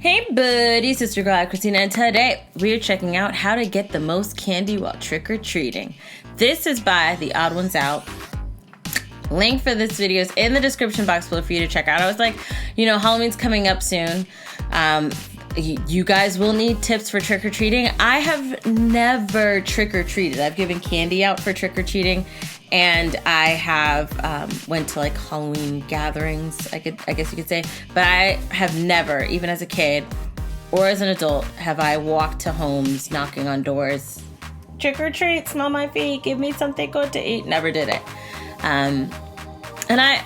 Hey buddy, sister girl AyChristene, and today we are checking out how to get the most candy while trick-or-treating. This is by TheOdd1sOut. Link for this video is in the description box below for you to check out. I was like, you know, Halloween's coming up soon. You guys will need tips for trick-or-treating. I have never trick-or-treated. I've given candy out for trick-or-treating, and I have went to like Halloween gatherings, I guess you could say, but I have never, even as a kid or as an adult, have I walked to homes knocking on doors, trick-or-treat, smell my feet, give me something good to eat. Never did it. And I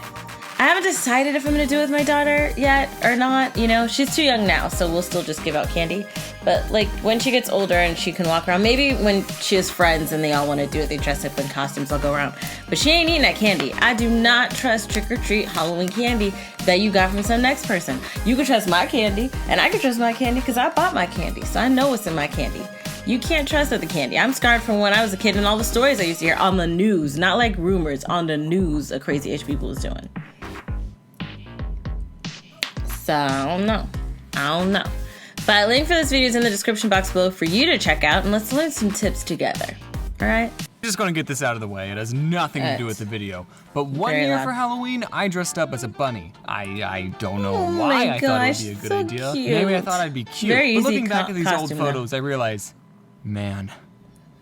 haven't decided if I'm going to do it with my daughter yet or not. You know, she's too young now, so we'll still just give out candy. But like when she gets older and she can walk around, maybe when she has friends and they all want to do it, they dress up in costumes, I'll go around. But she ain't eating that candy. I do not trust trick-or-treat Halloween candy that you got from some next person. You can trust my candy, and I can trust my candy because I bought my candy, so I know what's in my candy. You can't trust other candy. I'm scarred from when I was a kid and all the stories I used to hear on the news, not like rumors, on the news of crazy-ish people was doing. So, I don't know. But a link for this video is in the description box below for you to check out, and let's learn some tips together. Alright? I'm just gonna get this out of the way. It has nothing to do with the video. But one year for Halloween, I dressed up as a bunny. I don't know why I thought it would be a good idea. Cute. Maybe I thought I'd be cute. Very but easy looking back at these old photos, though. I realized, man,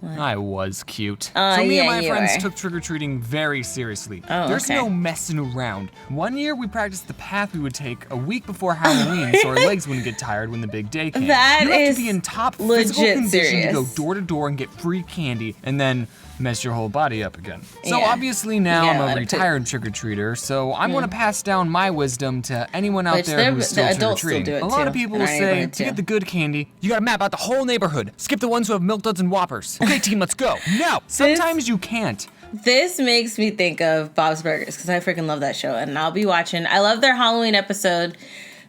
what? I was cute. So me and my friends took trick-or-treating very seriously. There's no messing around. One year we practiced the path we would take a week before Halloween so our legs wouldn't get tired when the big day came. That you have is to be in top legit physical condition serious. to go door to door and get free candy and then mess your whole body up again. So obviously now I'm a retired trick-or-treater, so I'm going to pass down my wisdom to anyone out there who's still trick-or-treating. A lot of people will say, to get the good candy, you gotta map out the whole neighborhood. Skip the ones who have Milk Duds and Whoppers. Okay, team, let's go. No, sometimes you can't. This makes me think of Bob's Burgers, because I freaking love that show, and I'll be watching. I love their Halloween episode.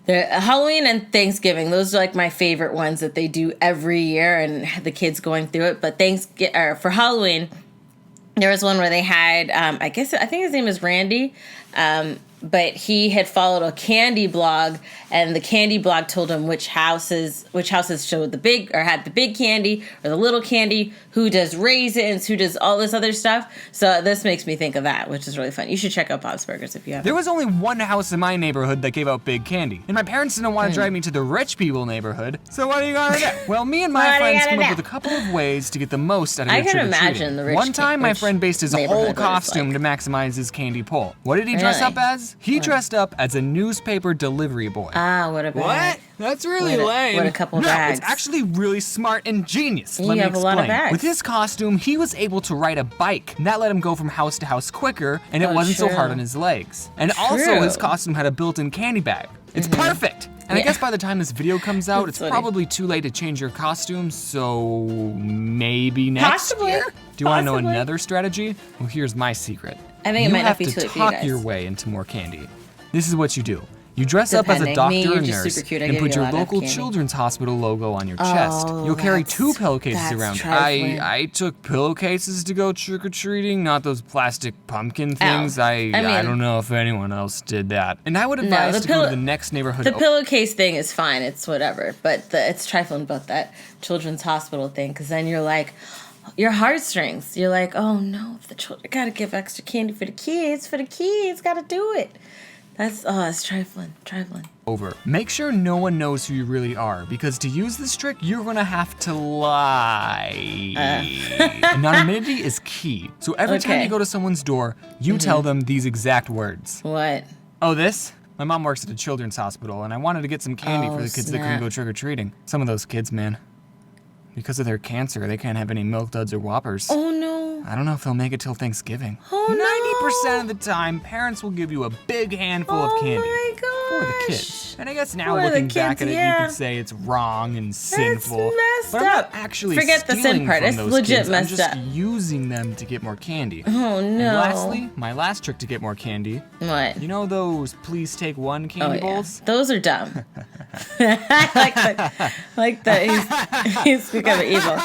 Halloween and Thanksgiving, those are like my favorite ones that they do every year, and the kids going through it. But for Halloween, there was one where they had, I think his name is Randy, but he had followed a candy blog, and the candy blog told him which houses showed the big, or had the big candy, or the little candy, who does raisins, who does all this other stuff. So this makes me think of that, which is really fun. You should check out Bob's Burgers if you haven't. There was only one house in my neighborhood that gave out big candy, and my parents didn't want to drive me to the rich people neighborhood. So what are you gonna do? Well, me and my friends came up with a couple of ways to get the most out of your trick-or-treating. I can imagine the rich. One time, my friend based his whole costume to maximize his candy pull. What did he dress up as? He dressed up as a newspaper delivery boy. Ah, what a bag. What? That's really lame. What a couple bags. It's actually really smart and genius. Let me explain. A lot of bags. With his costume, he was able to ride a bike, and that let him go from house to house quicker, and it wasn't so hard on his legs. And also, his costume had a built-in candy bag. It's perfect. And I guess by the time this video comes out, it's probably too late to change your costume, so maybe next year? Do you want to know another strategy? Well, here's my secret. I think it might not be too late for you guys. You have to talk your way into more candy. This is what you do. You dress up as a doctor or nurse and put your local children's hospital logo on your chest. You'll carry 2 pillowcases around. I took pillowcases to go trick-or-treating, not those plastic pumpkin things. I don't know if anyone else did that. And I would advise to go to the next neighborhood. The pillowcase thing is fine, it's whatever, but it's trifling about that children's hospital thing, because then you're like, your heartstrings. You're like, oh no, the children gotta give extra candy for the kids, gotta do it. It's trifling. Over. Make sure no one knows who you really are, because to use this trick, you're gonna have to lie. Anonymity is key. So every time you go to someone's door, you tell them these exact words. What? Oh, this? My mom works at a children's hospital, and I wanted to get some candy for the kids that couldn't go trick-or-treating. Some of those kids, man, because of their cancer, they can't have any Milk Duds or Whoppers. Oh no. I don't know if they'll make it till Thanksgiving. Oh no. 90% of the time, parents will give you a big handful of candy. Oh my gosh. For the kids. And I guess now looking back at it, you could say it's wrong and sinful. It's messed but I'm not actually Forget the sin part. It's legit messed up. I'm just using them to get more candy. Oh no. And lastly, my last trick to get more candy. What? You know those please take one candy bowls? Those are dumb. I like that. He's becoming evil.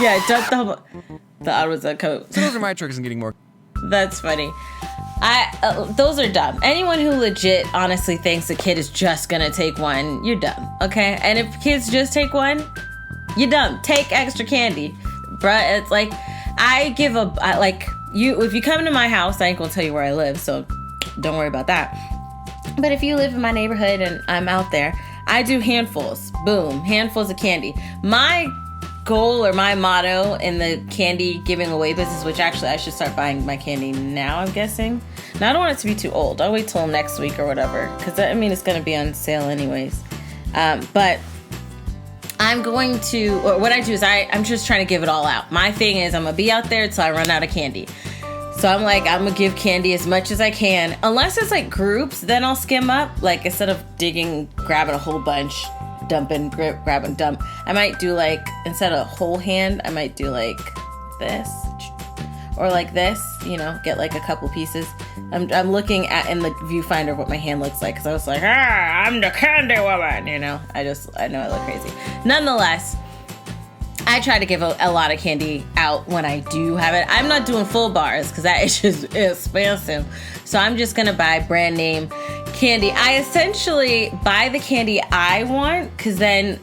Yeah, dump the odd ones out coat. So those are my tricks in getting more. That's funny. Those are dumb. Anyone who legit honestly thinks a kid is just gonna take one, you're dumb, okay? And if kids just take one, you're dumb. Take extra candy. Bruh, it's like, if you come to my house, I ain't gonna tell you where I live, so don't worry about that. But if you live in my neighborhood and I'm out there, I do handfuls. Boom, handfuls of candy. My goal or my motto in the candy giving away business, which actually I should start buying my candy now, I'm guessing. Now, I don't want it to be too old. I'll wait till next week or whatever, because I mean, it's going to be on sale anyways. But I'm going to, or what I do is I'm just trying to give it all out. My thing is I'm going to be out there until I run out of candy. So I'm like, I'm going to give candy as much as I can. Unless it's like groups, then I'll skim up. Like, instead of grabbing a whole bunch, dumping, grab and dump, I might do like, instead of whole hand, I might do like this. Or like this, get like a couple pieces. I'm looking at in the viewfinder what my hand looks like, because I was like, I'm the candy woman, I know I look crazy. Nonetheless, I try to give a lot of candy out when I do have it. I'm not doing full bars, because that is just expensive. So I'm just gonna buy brand name candy. I essentially buy the candy I want, because then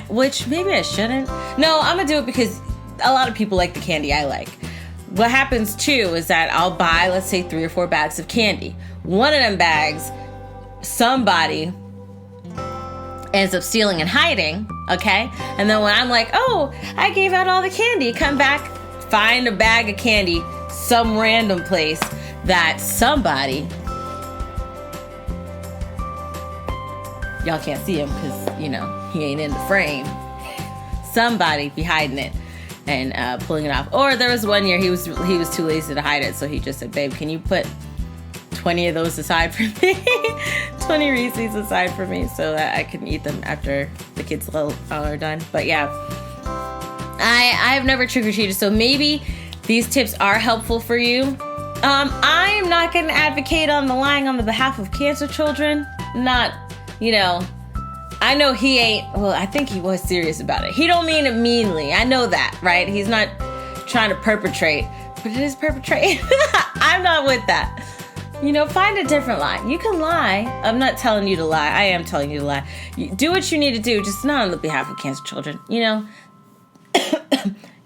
which maybe I shouldn't. No, I'm gonna do it because a lot of people like the candy I like. What happens too is that I'll buy, let's say, 3 or 4 bags of candy. One of them bags, somebody ends up stealing and hiding, okay? And then when I'm like, oh, I gave out all the candy, come back, find a bag of candy, some random place that somebody, y'all can't see him because, he ain't in the frame. Somebody be hiding it and pulling it off. Or there was one year he was too lazy to hide it, so he just said, babe, can you put 20 of those aside for me? 20 Reese's aside for me so that I can eat them after the kids are done. But yeah, I've never trick-or-treated, so maybe these tips are helpful for you. I'm not going to advocate on the behalf of cancer children. Not, I know he ain't, well, I think he was serious about it. He don't mean it meanly. I know that, right? He's not trying to perpetrate, but it is perpetrate. I'm not with that. Find a different lie. You can lie. I'm not telling you to lie. I am telling you to lie. Do what you need to do, just not on the behalf of cancer children.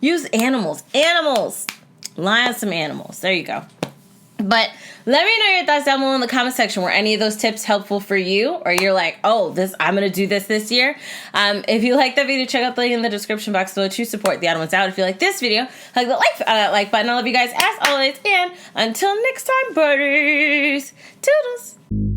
Use animals. Lie on some animals. There you go. But let me know your thoughts down below in the comment section. Were any of those tips helpful for you? Or you're like, oh, I'm going to do this year. If you like that video, check out the link in the description box below to support TheOdd1sOut. If you like this video, click the like button. I love you guys as always. And until next time, buddies. Toodles.